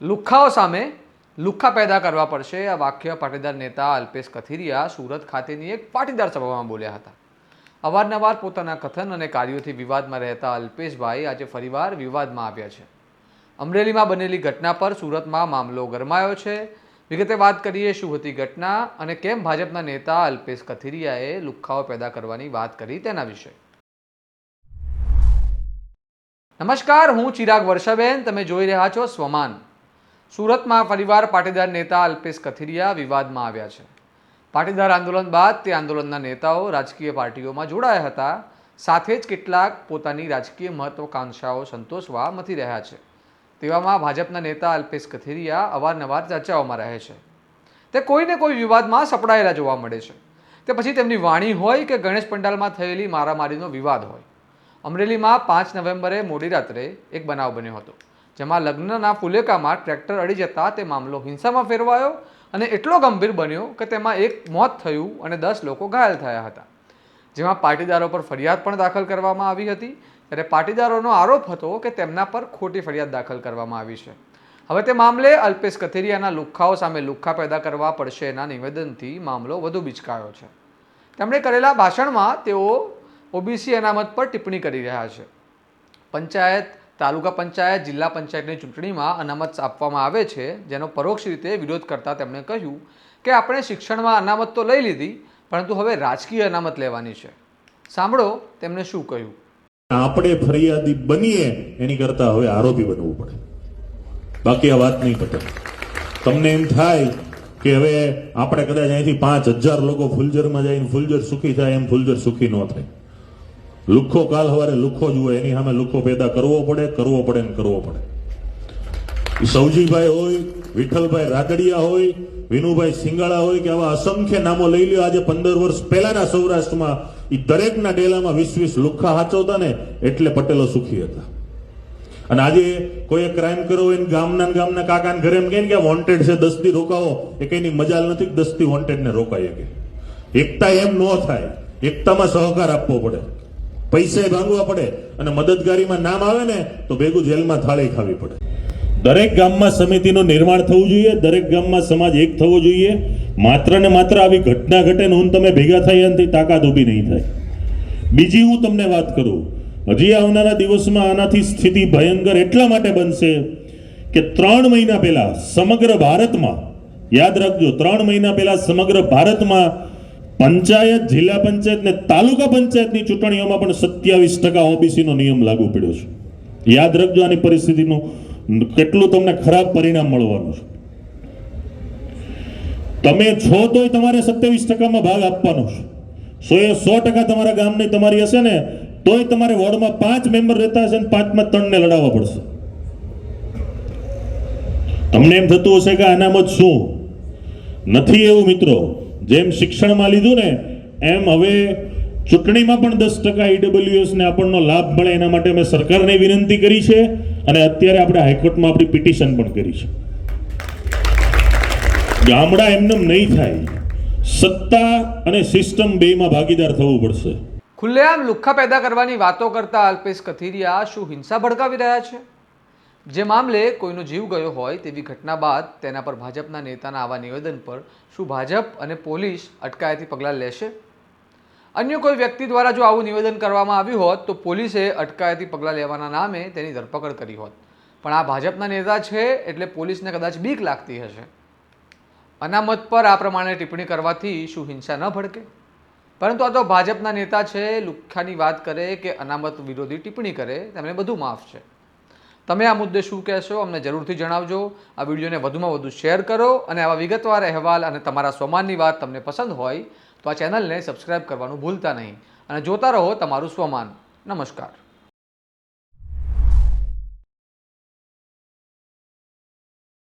લુખ્ખાઓ સામે લુખ્ખા પેદા કરવા પડશે આ વાક્ય પાટીદાર નેતા અલ્પેશ કથિરિયા સુરત ખાતેની એક પાટીદાર સભામાં બોલ્યા હતા। અવારનવાર પોતાના કથન અને કાર્યોથી વિવાદમાં રહેતા અલ્પેશભાઈ આજે ફરીવાર વિવાદમાં આવ્યા છે। અમરેલીમાં બનેલી ઘટના પર સુરતમાં મામલો ગરમાયો છે। વિગતે વાત કરીએ શું હતી ઘટના અને કેમ ભાજપના નેતા અલ્પેશ કથિરિયાએ લુખ્ખાઓ પેદા કરવાની વાત કરી તેના વિશે। નમસ્કાર, હું ચિરાગ વર્ષાબેન, તમે જોઈ રહ્યા છો સ્વમાન। સુરતમાં ફરીવાર પાટીદાર નેતા અલ્પેશ કથિરિયા વિવાદમાં આવ્યા છે। પાટીદાર આંદોલન બાદ તે આંદોલનના નેતાઓ રાજકીય પાર્ટીઓમાં જોડાયા હતા, સાથે જ કેટલાક પોતાની રાજકીય મહત્વાકાંક્ષાઓ સંતોષવા મથી રહ્યા છે। તેવામાં ભાજપના નેતા અલ્પેશ કથિરિયા અવારનવાર ચર્ચાઓમાં રહે છે। તે કોઈને કોઈ વિવાદમાં સપડાયેલા જોવા મળે છે। તે પછી તેમની વાણી હોય કે ગણેશ પંડાલમાં થયેલી મારામારીનો વિવાદ હોય। અમરેલીમાં 5 નવેમ્બરે મોડી રાત્રે એક બનાવ બન્યો હતો, જેમાં લગ્નના ફુલેકામાં ટ્રેક્ટર અડી જતા તે મામલો હિંસામાં ફેરવાયો અને એટલો ગંભીર બન્યો કે તેમાં એક મોત થયું અને 10 લોકો ઘાયલ થયા હતા, જેમાં પાટીદારો પર ફરિયાદ પણ દાખલ કરવામાં આવી હતી। ત્યારે પાટીદારોનો આરોપ હતો કે તેમના પર ખોટી ફરિયાદ દાખલ કરવામાં આવી છે। હવે તે મામલે અલ્પેશ કથિરિયાના લુખ્ખાઓ સામે લુખ્ખા પેદા કરવા પડશેના નિવેદનથી મામલો વધુ બિચકાયો છે। તેમણે કરેલા ભાષણમાં તેઓ ઓબીસી અનામત પર ટિપ્પણી કરી રહ્યા છે। પંચાયત, તાલુકા પંચાયત, જિલ્લા પંચાયતની ચૂંટણીમાં અનામત આપવામાં આવે છે, જેનો પરોક્ષ રીતે વિરોધ કરતા તેમણે કહ્યું કે આપણે શિક્ષણમાં અનામત તો લઈ લીધી, પરંતુ હવે રાજકીય અનામત લેવાની છે। સાંભળો તેમણે શું કહ્યું। આપણે ફરિયાદી બનીએ એની કરતા હવે આરોપી બનવું પડે, બાકી આ વાત નહીં પતે। તમને એમ થાય કે હવે આપણે કદાચ અહીંથી 5000 લોકો ફુલજરમાં જઈને ફુલજર સુખી થાય, એમ ફુલજર સુખી ન થાય। લુખ્ખો કાલ સવારે લુખ્ખો જ હોય, એની સામે લુખ્ખો પેદા કરવો પડે ને કરવો પડે। સૌજીભાઈ હોય, વિઠ્ઠલભાઈ રાદડિયા હોય, વિનુભાઈ સિંગાળા હોય કે આવા અસંખ્ય નામો લઈ લ્યો। આજે 15 વર્ષ પહેલાના સૌરાષ્ટ્રમાં એ દરેકના ડેલામાં 20 લુખ્ખા હાચવતા ને એટલે પટેલો સુખી હતા। અને આજે કોઈ ક્રાઇમ કર્યો હોય ગામના કાકાને ઘરે એમ કે વોન્ટેડ છે, 10 દી રોકાવો, એ કઈની મજાલ નથી 10 દી વોન્ટેડ ને રોકાય કે। એકતા એમ ન થાય, એકતામાં સહકાર આપવો પડે, પૈસા ભાંગવા પડે અને મદદગારીમાં નામ આવે ને તો ભેગું જેલમાં થાળી ખાવી પડે। દરેક ગામમાં સમિતિનું નિર્માણ થવું જોઈએ, દરેક ગામમાં સમાજ એક થવો જોઈએ। માત્ર ને માત્ર આવી ઘટના ઘટે ને હું તમે ભેગા થાય એનાથી તાકાત ઊભી નહીં થાય। બીજી હું તમને વાત કરું, હજી આવનારા દિવસમાં આનાથી સ્થિતિ ભયંકર એટલા માટે બનશે કે 3 મહિના પહેલા સમગ્ર ભારતમાં, યાદ રાખજો, 3 મહિના પહેલા સમગ્ર ભારતમાં પંચાયત, જિલ્લા પંચાયત ને તાલુકા પંચાયતની ચૂંટણીઓમાં પણ 27% ઓબીસી નો નિયમ લાગુ પડ્યો છે। યાદ રાખજો આની પરિસ્થિતિનું કેટલું તમને ખરાબ પરિણામ મળવાનું છે। તમે છો તોય તમારે 27%માં ભાગ આપવાનો છે। 100% તમારા ગામની તમારી હશે ને તોય તમારે વોર્ડમાં 5 મેમ્બર રહેતા હશે ને 5માં 3 ને લડાવવા પડશે। તમને એમ થતું હશે કે અનામત શું નથી, એવું મિત્રો। જેમ શિક્ષણમાં લીધું ને એમ હવે ચૂંટણીમાં પણ 10% ઈડબ્લ્યુએસ ને આપણનો લાભ મળે એના માટે અમે સરકારને વિનંતી કરી છે અને અત્યારે આપણે હાઈકોર્ટમાં આપણી પિટિશન પણ કરી છે। ગામડા એમનેમ નહીં થાય, સત્તા અને સિસ્ટમ બેમાં ભાગીદાર થવું પડશે। ખુલ્લેઆમ લુખ્ખા પેદા કરવાની વાતો કરતા અલ્પેશ કથિરિયા શું હિંસા ભડકાવી રહ્યા છે? જે મામલે કોઈનો જીવ ગયો હોય તેવી ઘટના બાદ તેના પર ભાજપના નેતાના આવા નિવેદન પર શું ભાજપ અને પોલીસ અટકાયતી પગલાં લેશે? અન્ય કોઈ વ્યક્તિ દ્વારા જો આવું નિવેદન કરવામાં આવ્યું હોત તો પોલીસે અટકાયતી પગલાં લેવાના નામે તેની ધરપકડ કરી હોત, પણ આ ભાજપના નેતા છે એટલે પોલીસને કદાચ બીક લાગતી હશે। અનામત પર આ પ્રમાણે ટિપ્પણી કરવાથી શું હિંસા ન ભડકે? પરંતુ આ તો ભાજપના નેતા છે, લુખ્ખાની વાત કરે કે અનામત વિરોધી ટિપ્પણી કરે તેમને બધું માફ છે। તમે આ મુદ્દે શું કહેશો? અમને જરૂરથી જણાવજો। આ વિડીયોને વધુમાં વધુ શેર કરો અને આવા વિગતવાર અહેવાલ અને તમારા સ્વમાનની વાત તમને પસંદ હોય તો આ ચેનલને સબસ્ક્રાઇબ કરવાનું ભૂલતા નહીં અને જોતા રહો તમારું સ્વમાન। નમસ્કાર।